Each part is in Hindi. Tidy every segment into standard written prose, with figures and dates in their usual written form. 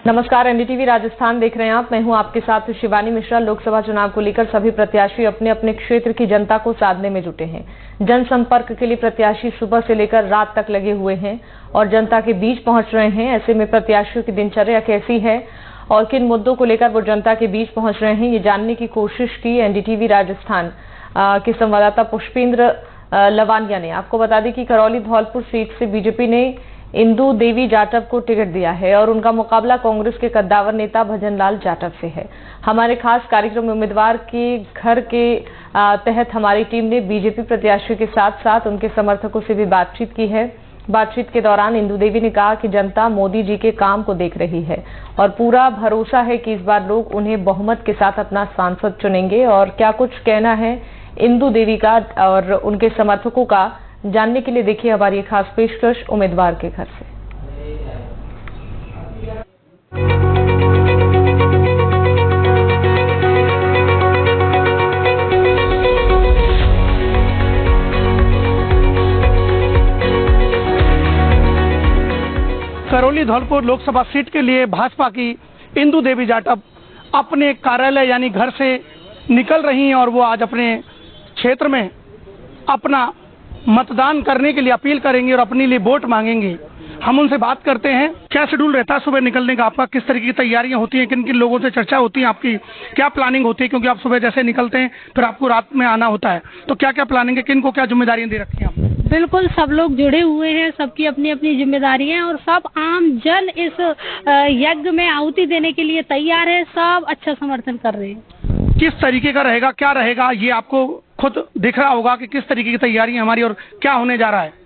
नमस्कार, एनडीटीवी राजस्थान देख रहे हैं आप। मैं हूं आपके साथ शिवानी मिश्रा। लोकसभा चुनाव को लेकर सभी प्रत्याशी अपने अपने क्षेत्र की जनता को साधने में जुटे हैं। जनसंपर्क के लिए प्रत्याशी सुबह से लेकर रात तक लगे हुए हैं और जनता के बीच पहुंच रहे हैं। ऐसे में प्रत्याशियों की दिनचर्या कैसी है और किन मुद्दों को लेकर वो जनता के बीच पहुंच रहे हैं, ये जानने की कोशिश की एनडीटीवी राजस्थान के संवाददाता पुष्पेंद्र लवानिया ने। आपको बता दें कि करौली धौलपुर सीट से बीजेपी ने इंदु देवी जाटव को टिकट दिया है और उनका मुकाबला कांग्रेस के कद्दावर नेता भजनलाल जाटव से है। हमारे खास कार्यक्रम में उम्मीदवार के घर के तहत हमारी टीम ने बीजेपी प्रत्याशियों के साथ साथ उनके समर्थकों से भी बातचीत की है। बातचीत के दौरान इंदु देवी ने कहा कि जनता मोदी जी के काम को देख रही है और पूरा भरोसा है कि इस बार लोग उन्हें बहुमत के साथ अपना सांसद चुनेंगे। और क्या कुछ कहना है इंदु देवी का और उनके समर्थकों का, जानने के लिए देखिए हमारी एक खास पेशकश उम्मीदवार के घर से। करौली धौलपुर लोकसभा सीट के लिए भाजपा की इंदु देवी जाटव अपने कार्यालय यानी घर से निकल रही हैं और वो आज अपने क्षेत्र में अपना मतदान करने के लिए अपील करेंगे और अपने लिए वोट मांगेंगे। हम उनसे बात करते हैं, क्या शेड्यूल रहता है सुबह निकलने का आपका, किस तरीके की तैयारियां होती हैं, किन किन लोगों से चर्चा होती है, आपकी क्या प्लानिंग होती है, क्योंकि आप सुबह जैसे निकलते हैं फिर आपको रात में आना होता है, तो क्या क्या प्लानिंग है, किन को क्या जिम्मेदारियां दे रखी हैं आपने? बिल्कुल, सब लोग जुड़े हुए हैं, सबकी अपनी अपनी जिम्मेदारी है और सब आम जन इस यज्ञ में आहुति देने के लिए तैयार है। सब अच्छा समर्थन कर रहे हैं। किस तरीके का रहेगा, क्या रहेगा, ये आपको खुद दिख रहा होगा कि किस तरीके की तैयारियां हमारी और क्या होने जा रहा है।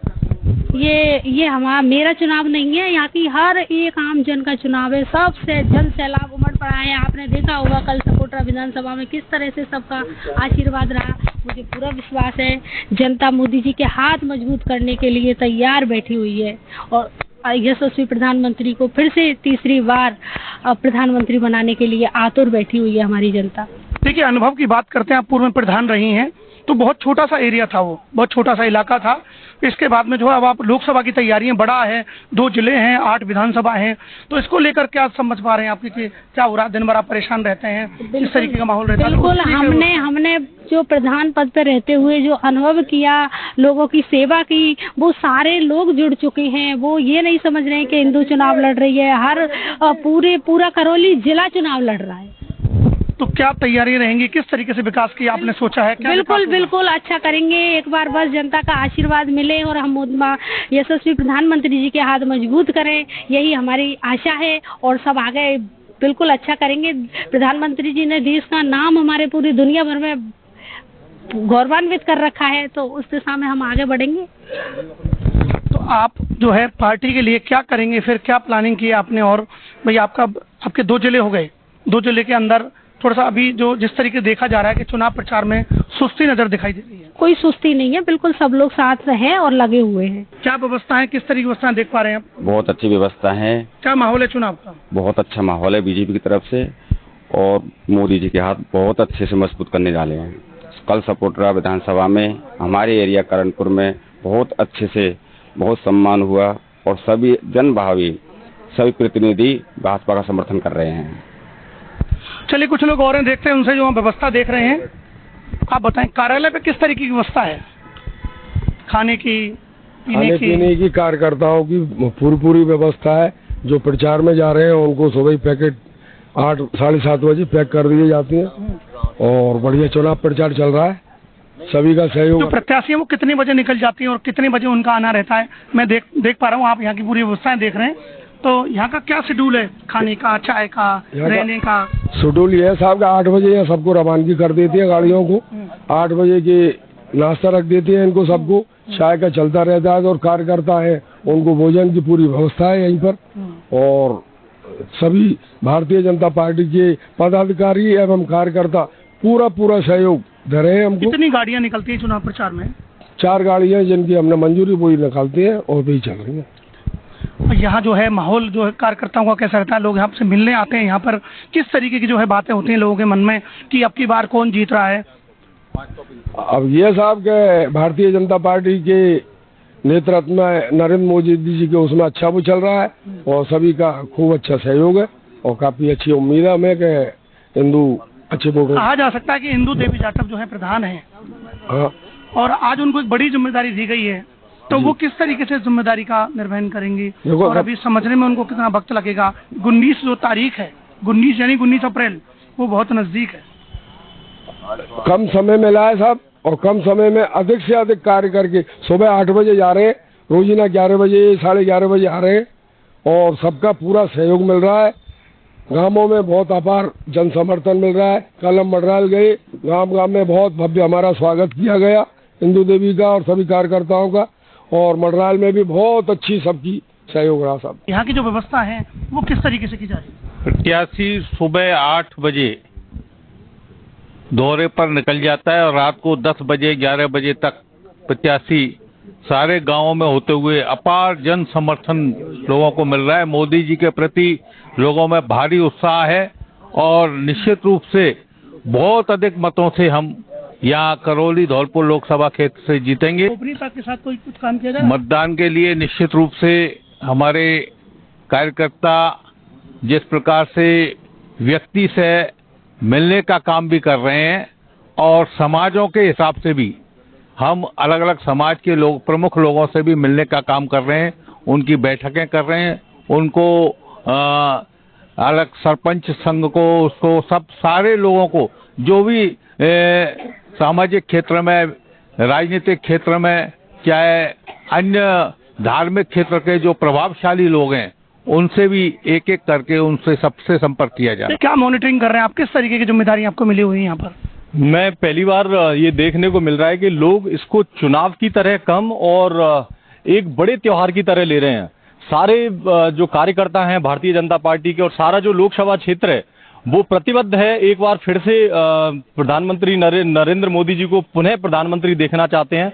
ये हमारा मेरा चुनाव नहीं है, यहाँ की हर एक आम जन का चुनाव है। सबसे जन सैलाब उमड़ पड़ा है। आपने देखा होगा कल सपोटरा विधानसभा में किस तरह से सबका आशीर्वाद रहा। मुझे पूरा विश्वास है जनता मोदी जी के हाथ मजबूत करने के लिए तैयार बैठी हुई है और यशस्वी प्रधानमंत्री को फिर से तीसरी बार प्रधानमंत्री बनाने के लिए आतुर बैठी हुई है हमारी जनता। देखिए, अनुभव की बात करते हैं, आप पूर्व में प्रधान रही हैं, तो बहुत छोटा सा एरिया था, वो बहुत छोटा सा इलाका था। इसके बाद में जो है अब आप लोकसभा की तैयारियां बड़ा है, 2 जिले हैं, 8 विधानसभा हैं, तो इसको लेकर क्या समझ पा रहे हैं आपकी कि क्या हो रहा है? दिन भर आप परेशान रहते हैं, किस तरीके का माहौल रहता है? बिल्कुल, हमने जो प्रधान पद पर रहते हुए जो अनुभव किया, लोगों की सेवा की, वो सारे लोग जुड़ चुके हैं। वो ये नहीं समझ रहे हैं कि इंदु चुनाव लड़ रही है, हर पूरा करौली जिला चुनाव लड़ रहा है। तो क्या तैयारी रहेंगी, किस तरीके से विकास की आपने सोचा है? क्या बिल्कुल अच्छा करेंगे। एक बार बस जनता का आशीर्वाद मिले और हम यशस्वी प्रधानमंत्री जी के हाथ मजबूत करें, यही हमारी आशा है और सब आगे बिल्कुल अच्छा करेंगे। प्रधानमंत्री जी ने देश का नाम हमारे पूरी दुनिया भर में गौरवान्वित कर रखा है, तो उस दिशा में हम आगे बढ़ेंगे। तो आप जो है पार्टी के लिए क्या करेंगे, फिर क्या प्लानिंग की आपने? और भाई आपके 2 जिले हो गए, 2 जिले के अंदर थोड़ा सा अभी जो जिस तरीके देखा जा रहा है कि चुनाव प्रचार में सुस्ती नजर दिखाई दे रही है। कोई सुस्ती नहीं है, बिल्कुल सब लोग साथ हैं और लगे हुए हैं। क्या व्यवस्था है, किस तरह की व्यवस्था देख पा रहे हैं आप? बहुत अच्छी व्यवस्था है। क्या माहौल है चुनाव का? बहुत अच्छा माहौल है बीजेपी की तरफ से और मोदी जी के हाथ बहुत अच्छे से मजबूत करने वाले हैं। कल सपोटरा विधानसभा में हमारे एरिया करणपुर में बहुत अच्छे से बहुत सम्मान हुआ और सभी जनभावी सभी प्रतिनिधि भाजपा का समर्थन कर रहे हैं। चलिए, कुछ लोग और देखते हैं, उनसे जो व्यवस्था देख रहे हैं। आप बताएं, कार्यालय पे किस तरीके की व्यवस्था है? खाने पीने की कार्यकर्ताओं की पूरी व्यवस्था है। जो प्रचार में जा रहे हैं उनको सुबह पैकेट 8 साढ़े 7 बजे पैक कर दिए जाती हैं और बढ़िया चुनाव प्रचार चल रहा है। सभी का सहयोग। जो प्रत्याशी है वो कितने बजे निकल जाती हैं और कितने बजे उनका आना रहता है? मैं देख पा रहा हूँ, आप यहाँ की पूरी व्यवस्थाएं देख रहे हैं, तो यहाँ का क्या शेड्यूल है? खाने का, चाय का, रहने का शेड्यूल ये है साहब का 8 बजे यहाँ सबको रवानगी कर देती है गाड़ियों को। 8 बजे की नाश्ता रख देती है इनको सबको, चाय का चलता रहता है और कार्यकर्ता है उनको भोजन की पूरी व्यवस्था है यहीं पर। और सभी भारतीय जनता पार्टी के पदाधिकारी एवं कार्यकर्ता पूरा सहयोग दे रहे हैं हमको। कितनी गाड़ियाँ निकलती है चुनाव प्रचार में? 4 गाड़ियाँ जिनकी हमने मंजूरी वही निकालती है और वही चल रही है। यहाँ जो है माहौल जो है कार्यकर्ताओं का कैसा रहता है? लोग यहाँ से मिलने आते हैं, यहाँ पर किस तरीके की जो है बातें होती हैं लोगों के मन में कि अब की बार कौन जीत रहा है? अब ये साहब के भारतीय जनता पार्टी के नेतृत्व में नरेंद्र मोदी जी के उसमें अच्छा वो चल रहा है और सभी का खूब अच्छा सहयोग है। और काफी अच्छी उम्मीद है हमें कि इंदू अच्छे वोट। कहा जा सकता है कि इंदू देवी जाटव जो है प्रधान है, हाँ, और आज उनको एक बड़ी जिम्मेदारी दी गई है, तो वो किस तरीके से जिम्मेदारी का निर्वहन करेंगे और अभी समझने में उनको कितना वक्त लगेगा? 19 जो तारीख है, 19 यानी 19 अप्रैल, वो बहुत नजदीक है। कम समय में लाए साहब, और कम समय में अधिक से अधिक कार्य करके सुबह 8 बजे जा रहे हैं, रोजाना 11 बजे 11:30 बजे आ रहे हैं, और सबका पूरा सहयोग मिल रहा है। गांवों में बहुत अपार जन समर्थन मिल रहा है। कल हम मडरायल गए, गांव में बहुत भव्य हमारा स्वागत किया गया इंदू देवी का और सभी कार्यकर्ताओं का, और मडरायल में भी बहुत अच्छी सबकी सहयोग रहा साहब। यहाँ की जो व्यवस्था है वो किस तरीके से की जा रही है? प्रत्याशी सुबह 8 बजे दौरे पर निकल जाता है और रात को 10 बजे 11 बजे तक प्रत्याशी सारे गांवों में होते हुए अपार जन समर्थन लोगों को मिल रहा है। मोदी जी के प्रति लोगों में भारी उत्साह है और निश्चित रूप से बहुत अधिक मतों से हम यहाँ करौली धौलपुर लोकसभा क्षेत्र से जीतेंगे। गोपनीयता के साथ कोई कुछ काम किया जाए? मतदान के लिए निश्चित रूप से हमारे कार्यकर्ता जिस प्रकार से व्यक्ति से मिलने का काम भी कर रहे हैं और समाजों के हिसाब से भी हम अलग अलग समाज के लोग प्रमुख लोगों से भी मिलने का काम कर रहे हैं, उनकी बैठकें कर रहे हैं, उनको अलग सरपंच संघ को उसको सब सारे लोगों को जो भी सामाजिक क्षेत्र में राजनीतिक क्षेत्र में चाहे अन्य धार्मिक क्षेत्र के जो प्रभावशाली लोग हैं उनसे भी एक एक करके उनसे सबसे संपर्क किया जाए। क्या मॉनिटरिंग कर रहे हैं आप? किस तरीके की जिम्मेदारी आपको मिली हुई है यहाँ पर? मैं पहली बार ये देखने को मिल रहा है कि लोग इसको चुनाव की तरह कम और एक बड़े त्योहार की तरह ले रहे हैं। सारे जो कार्यकर्ता हैं भारतीय जनता पार्टी के और सारा जो लोकसभा क्षेत्र है वो प्रतिबद्ध है, एक बार फिर से प्रधानमंत्री नरेंद्र मोदी जी को पुनः प्रधानमंत्री देखना चाहते हैं।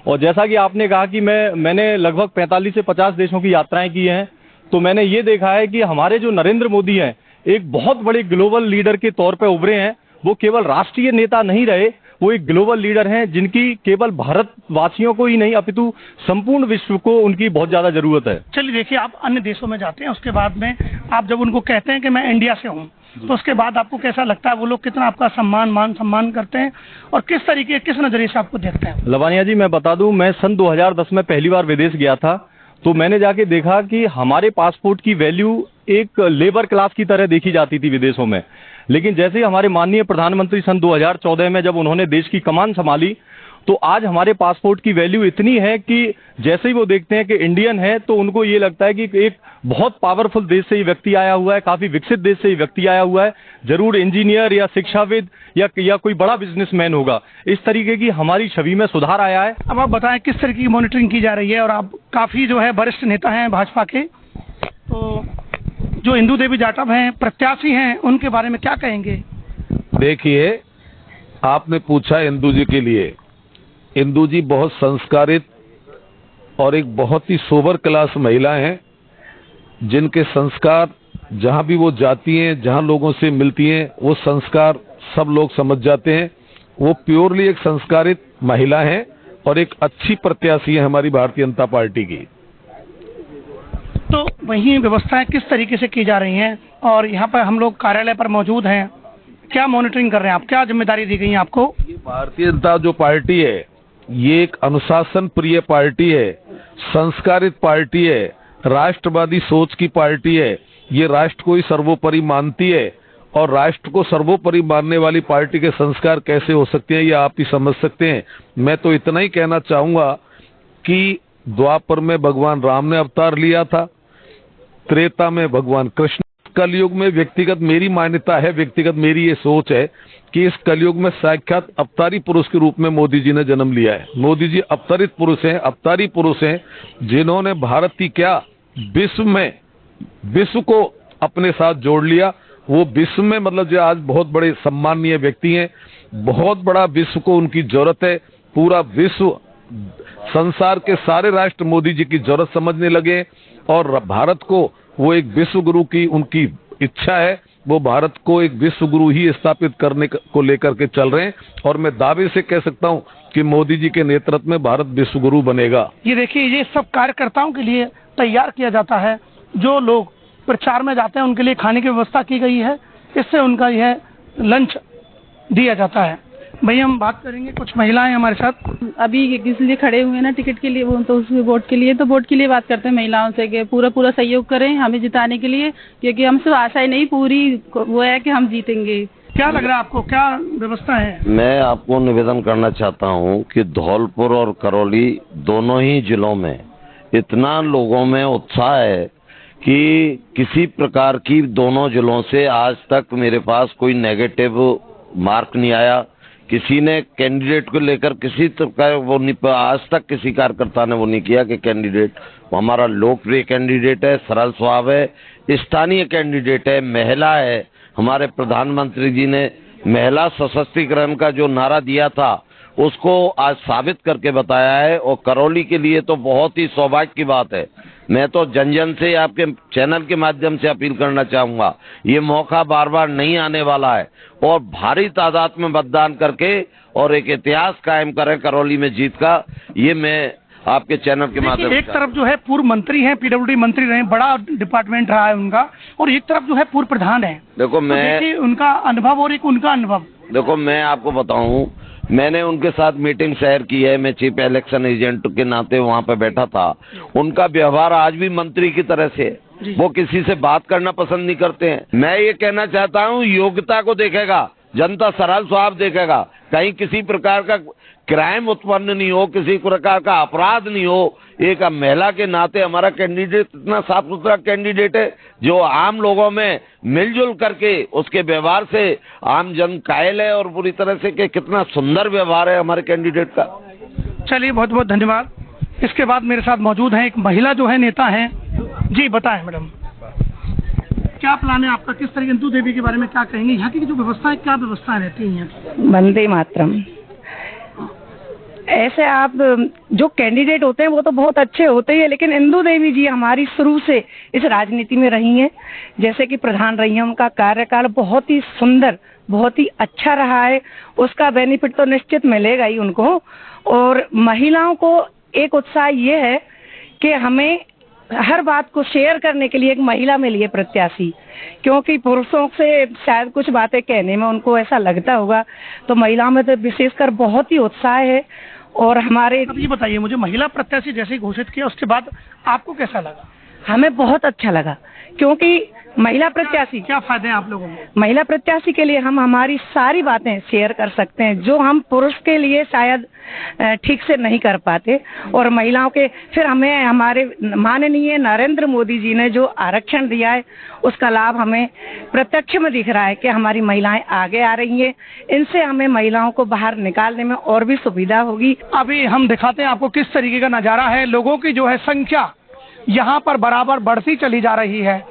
और जैसा कि आपने कहा कि मैंने लगभग 45 से 50 देशों की यात्राएं की हैं, तो मैंने ये देखा है कि हमारे जो नरेंद्र मोदी हैं एक बहुत बड़े ग्लोबल लीडर के तौर पे उभरे हैं। वो केवल राष्ट्रीय नेता नहीं रहे, वो एक ग्लोबल लीडर हैं जिनकी केवल भारतवासियों को ही नहीं अपितु संपूर्ण विश्व को उनकी बहुत ज्यादा जरूरत है। चलिए देखिए, आप अन्य देशों में जाते हैं, उसके बाद में आप जब उनको कहते हैं कि मैं इंडिया से हूँ, तो उसके बाद आपको कैसा लगता है? वो लोग कितना आपका मान सम्मान करते हैं और किस तरीके किस नजरिए से आपको देखते हैं? लवानिया जी, मैं बता दूं, मैं सन 2010 में पहली बार विदेश गया था, तो मैंने जाके देखा कि हमारे पासपोर्ट की वैल्यू एक लेबर क्लास की तरह देखी जाती थी विदेशों में। लेकिन जैसे ही हमारे माननीय प्रधानमंत्री सन 2014 में जब उन्होंने देश की कमान संभाली, तो आज हमारे पासपोर्ट की वैल्यू इतनी है कि जैसे ही वो देखते हैं कि इंडियन है तो उनको ये लगता है कि एक बहुत पावरफुल देश से ये व्यक्ति आया हुआ है, काफी विकसित देश से ये व्यक्ति आया हुआ है, जरूर इंजीनियर या शिक्षाविद या कोई बड़ा बिजनेसमैन होगा। इस तरीके की हमारी छवि में सुधार आया है। अब आप बताएं किस तरीके की मॉनिटरिंग की जा रही है, और आप काफी जो है वरिष्ठ नेता हैं भाजपा के, तो जो इंदू देवी जाटव हैं प्रत्याशी हैं, उनके बारे में क्या कहेंगे? देखिए, आपने पूछा इंदू जी के लिए। इंदू जी बहुत संस्कारित और एक बहुत ही सोबर क्लास महिला हैं, जिनके संस्कार जहां भी वो जाती हैं, जहां लोगों से मिलती हैं, वो संस्कार सब लोग समझ जाते हैं। वो प्योरली एक संस्कारित महिला हैं और एक अच्छी प्रत्याशी है हमारी भारतीय जनता पार्टी की। तो वही व्यवस्थाएं किस तरीके से की जा रही हैं, और यहाँ पर हम लोग कार्यालय पर मौजूद हैं, क्या मॉनिटरिंग कर रहे हैं आप? क्या जिम्मेदारी दी गई है आपको? ये भारतीय जनता जो पार्टी है, ये एक अनुशासन प्रिय पार्टी है, संस्कारित पार्टी है, राष्ट्रवादी सोच की पार्टी है। ये राष्ट्र को ही सर्वोपरि मानती है, और राष्ट्र को सर्वोपरि मानने वाली पार्टी के संस्कार कैसे हो सकते हैं ये आप ही समझ सकते हैं। मैं तो इतना ही कहना चाहूंगा कि द्वापर में भगवान राम ने अवतार लिया था, त्रेता में भगवान कृष्ण, कलयुग में व्यक्तिगत मेरी मान्यता है, व्यक्तिगत मेरी ये सोच है कि इस कलयुग में साक्षात अवतारी पुरुष के रूप में मोदी जी ने जन्म लिया है। मोदी जी अवतरित पुरुष हैं, अवतारी पुरुष हैं, जिन्होंने भारत की क्या विश्व को अपने साथ जोड़ लिया। वो विश्व में मतलब जो आज बहुत बड़े सम्माननीय व्यक्ति हैं, बहुत बड़ा विश्व को उनकी जरूरत है। पूरा विश्व, संसार के सारे राष्ट्र मोदी जी की जरूरत समझने लगे, और भारत को वो एक विश्व गुरु की उनकी इच्छा है। वो भारत को एक विश्व गुरु ही स्थापित करने को लेकर के चल रहे हैं, और मैं दावे से कह सकता हूं कि मोदी जी के नेतृत्व में भारत विश्व गुरु बनेगा। ये देखिए, ये सब कार्यकर्ताओं के लिए तैयार किया जाता है। जो लोग प्रचार में जाते हैं उनके लिए खाने की व्यवस्था की गई है, इससे उनका यह लंच दिया जाता है। भैया हम बात करेंगे, कुछ महिलाएं हमारे साथ अभी किस लिए खड़े हुए हैं ना टिकट के लिए, वो तो उस वोट के लिए, तो वोट के लिए बात करते हैं महिलाओं से कि पूरा सहयोग करें हमें जिताने के लिए, क्योंकि हमसे आशा ही नहीं पूरी वो है कि हम जीतेंगे। क्या लग रहा है आपको, क्या व्यवस्था है? मैं आपको निवेदन करना चाहता हूं कि धौलपुर और करौली दोनों ही जिलों में इतना लोगों में उत्साह है कि किसी प्रकार की दोनों जिलों से आज तक मेरे पास कोई नेगेटिव मार्क नहीं आया। किसी ने कैंडिडेट को लेकर किसी प्रकार वो नहीं, आज तक किसी कार्यकर्ता ने वो नहीं किया कि कैंडिडेट हमारा लोकप्रिय कैंडिडेट है, सरल स्वभाव है, स्थानीय कैंडिडेट है, महिला है। हमारे प्रधानमंत्री जी ने महिला सशक्तिकरण का जो नारा दिया था उसको आज साबित करके बताया है, और करौली के लिए तो बहुत ही सौभाग्य की बात है। मैं तो जन जन से आपके चैनल के माध्यम से अपील करना चाहूंगा, ये मौका बार बार नहीं आने वाला है, और भारी तादाद में मतदान करके और एक इतिहास कायम करें करौली में जीत का, ये मैं आपके चैनल के माध्यम से। एक तरफ जो है पूर्व मंत्री हैं, पीडब्ल्यूडी मंत्री रहे, बड़ा डिपार्टमेंट रहा है उनका, और एक तरफ जो है पूर्व प्रधान है। देखो मैं उनका अनुभव और एक उनका अनुभव, देखो मैं आपको बताऊं, मैंने उनके साथ मीटिंग शेयर की है, मैं चीफ इलेक्शन एजेंट के नाते वहां पे बैठा था। उनका व्यवहार आज भी मंत्री की तरह से, वो किसी से बात करना पसंद नहीं करते हैं। मैं ये कहना चाहता हूं, योग्यता को देखेगा जनता, सरल स्वभाव देखेगा, कहीं किसी प्रकार का क्राइम उत्पन्न नहीं हो, किसी प्रकार का अपराध नहीं हो। एक महिला के नाते हमारा कैंडिडेट इतना साफ सुथरा कैंडिडेट है जो आम लोगों में मिलजुल करके उसके व्यवहार से आम जन कायल है, और पूरी तरह से कि कितना सुंदर व्यवहार है हमारे कैंडिडेट का। चलिए बहुत बहुत धन्यवाद। इसके बाद मेरे साथ मौजूद है एक महिला जो है नेता है। जी बताएं मैडम, क्या प्लान है आपका, किस तरीके इंदू देवी के बारे में क्या कहेंगे, यहाँ की जो व्यवस्था है, क्या व्यवस्थाएं रहती हैं? वंदे मातरम। ऐसे आप जो कैंडिडेट होते हैं वो तो बहुत अच्छे होते हैं, लेकिन इंदू देवी जी हमारी शुरू से इस राजनीति में रही हैं, जैसे कि प्रधान रही हैं। उनका कार्यकाल बहुत ही सुंदर, बहुत ही अच्छा रहा है, उसका बेनिफिट तो निश्चित मिलेगा ही उनको। और महिलाओं को एक उत्साह ये है कि हमें हर बात को शेयर करने के लिए एक महिला मिली है प्रत्याशी, क्योंकि पुरुषों से शायद कुछ बातें कहने में उनको ऐसा लगता होगा, तो महिलाओं में तो विशेषकर बहुत ही उत्साह है। और हमारे, अब ये बताइए मुझे, महिला प्रत्याशी जैसे ही घोषित किया उसके बाद आपको कैसा लगा? हमें बहुत अच्छा लगा, क्योंकि महिला प्रत्याशी, क्या फायदे हैं आप लोगों को? महिला प्रत्याशी के लिए हम हमारी सारी बातें शेयर कर सकते हैं जो हम पुरुष के लिए शायद ठीक से नहीं कर पाते। और महिलाओं के, फिर हमें हमारे माननीय नरेंद्र मोदी जी ने जो आरक्षण दिया है उसका लाभ हमें प्रत्यक्ष में दिख रहा है कि हमारी महिलाएं आगे आ रही हैं। इनसे हमें महिलाओं को बाहर निकालने में और भी सुविधा होगी। अभी हम दिखाते हैं आपको किस तरीके का नजारा है। लोगों की जो है संख्या यहाँ पर बराबर बढ़ती चली जा रही है,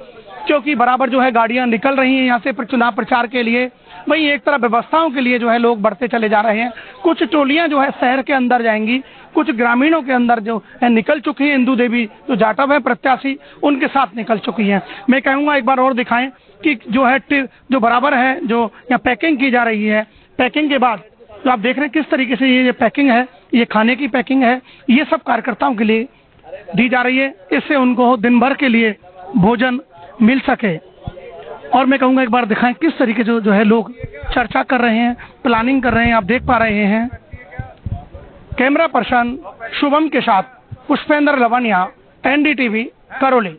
क्योंकि बराबर जो है गाड़ियां निकल रही हैं यहाँ से चुनाव प्रचार के लिए। वहीं एक तरह व्यवस्थाओं के लिए जो है लोग बढ़ते चले जा रहे हैं। कुछ टोलियां जो है शहर के अंदर जाएंगी, कुछ ग्रामीणों के अंदर जो है निकल चुकी हैं। इंदू देवी जो जाटव है प्रत्याशी, उनके साथ निकल चुकी हैं। मैं कहूँगा एक बार और दिखाएं कि जो है जो बराबर है, जो यहाँ पैकिंग की जा रही है, पैकिंग के बाद जो आप देख रहे हैं किस तरीके से ये पैकिंग है, ये खाने की पैकिंग है, ये सब कार्यकर्ताओं के लिए दी जा रही है, इससे उनको दिन भर के लिए भोजन मिल सके। और मैं कहूँगा एक बार दिखाएं किस तरीके से जो है लोग चर्चा कर रहे हैं, प्लानिंग कर रहे हैं, आप देख पा रहे हैं। कैमरा पर्सन शुभम के साथ पुष्पेंद्र लवनिया, NDTV, करौली।